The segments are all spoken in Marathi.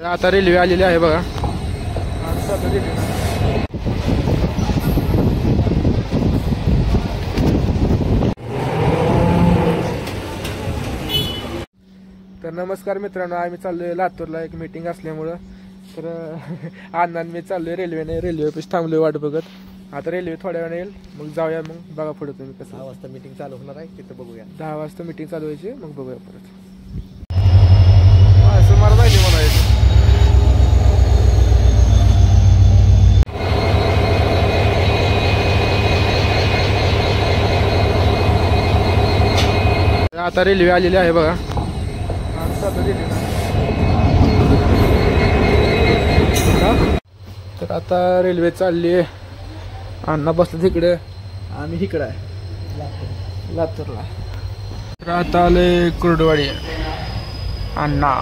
आता रेल्वे आलेली आहे बघा. तर नमस्कार मित्रांनो, आम्ही चाललोय लातूरला एक मीटिंग असल्यामुळं. तर अण्णा मी चाललोय रेल्वेने. रेल्वे पेश थांबलोय वाट बघत. आता रेल्वे थोड्या वेळाने येईल, मग जाऊया. मग बघा पुढे तुम्ही कसं. 10 वाजता मीटिंग चालू होणार आहे, तिथं बघूया. 10 वाजता मीटिंग चालू व्हायची, मग बघूया परत. असं मला जायचे म्हणायचं. आता रेल्वे आलेली आहे बघा. तर आता रेल्वे चालली आहे. अण्णा बसलं तिकडे, आम्ही इकडे आहे लातूरला. तर आता आले कुर्डवाडी. अण्णा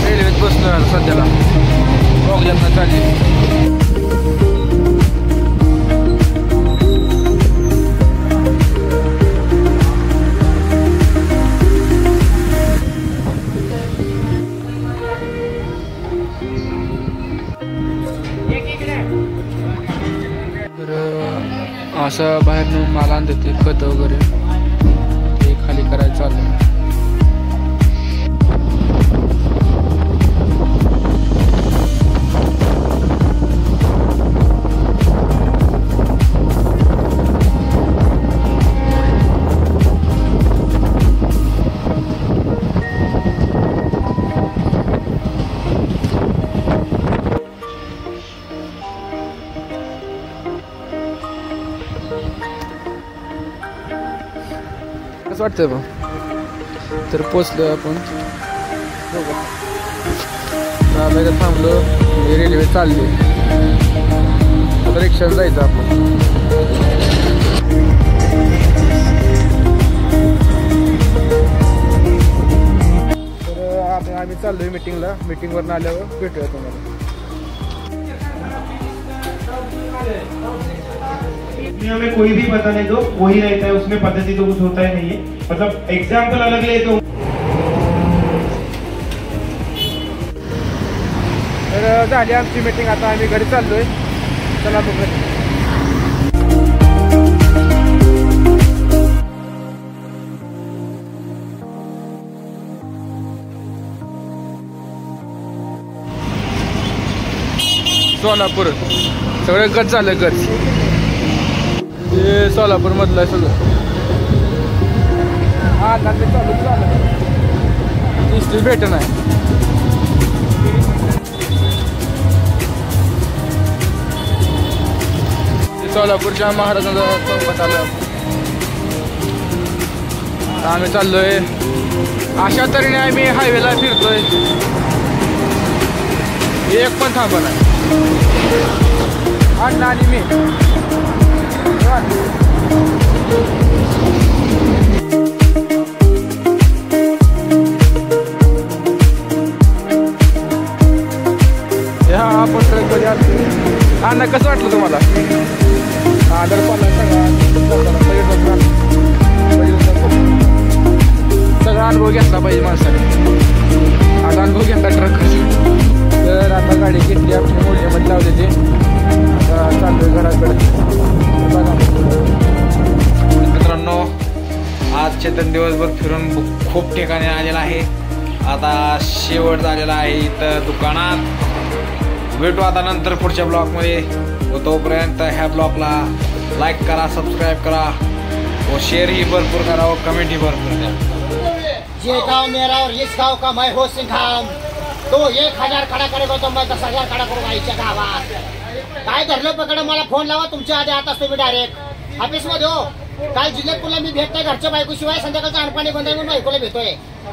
रेल्वेत बसलो सध्याला. बघल्यात चालली. असं बाहेरून माल आणते ते खत वगैरे ते खाली करायचं चाललं. कसं वाटतंय बघ. तर पोचलो आपण. आता थांबलो. रेल्वे चालली. आता रिक्षाने जायचं आपण. तर आता आम्ही चाललोय मीटिंगला. मीटिंगवरून आल्यावर भेटूया तुम्हाला. दुनिया में कोई भी बताने दो वही रहता है, उसमें पद्धति तो कुछ होता ही नहीं है. मतलब एग्जाम्पल अलग ले तो. तर झाली आमची मीटिंग. आता आम्ही घरी चाललोय. चला बघ. सोलापूर सगळं गच झालं. गच हे सोलापूर मधलं आहे सगळं. हा चालू झालं. इस्त्री भेट नाही. सोलापूरच्या महाराजांचा चौकात आलं. आम्ही चाललोय. अशा तऱ्हेने आम्ही हायवेला फिरतोय. एक पण थांबा नाही. अण्णा आणि मी. हा आपण ट्रेक मध्ये आलो. अण्णा कसं वाटलं तुम्हाला? आदर सगळा अनुभव घेतला पाहिजे माणसाने. आता अनुभव घेतला ट्रक. तर आता गाडी घेतली आपली मूल्यामध्ये लावलेली. आता चाललोय घराकडे. मित्रांनो, आज चेतन दिवसभर फिरून खूप ठिकाणी आलेला आहे. आता शेवट झालेला आहे इथं दुकानात. भेटू आता नंतर पुढच्या ब्लॉगमध्ये. तोपर्यंत ह्या ब्लॉगला लाईक करा, सबस्क्राईब करा और शेअर ही भरपूर करा और कमेंट ही भरपूर करा. ये गाँव मेरा और इस गाँव का मैं हो सिंघाम. तो 1000 खडा करेगा तो मैं 10,000 खडा करू आईच्या गावात. काय धरलं पकड. मला फोन लावा. तुमच्या आधी आता असतो मी डायरेक्ट ऑफिसमध्ये. हो काल जिल्ह्यात तुला मी भेटतोय घरच्या बायकोशिवाय. संध्याकाळचा अनपाणी बंद म्हणून बायकोला भेटतोय.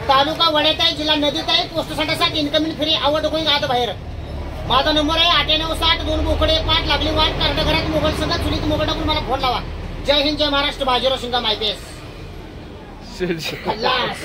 तालुका वड्यात आहे, जिल्हा नदीत आहे. पोस्ट संडासात इन्कमिंग फ्री. आवड गोईंग आता बाहेर. माझा नंबर आहे 9860 2 बोकडे 5 लागली वाट कार्ड घरात मोबाईल सगळं चुलीत मोबाईल टाकून मला फोन लावा. जय हिंद जय महाराष्ट्र. बाजीराव शिंगा मायपेस. खल्लास.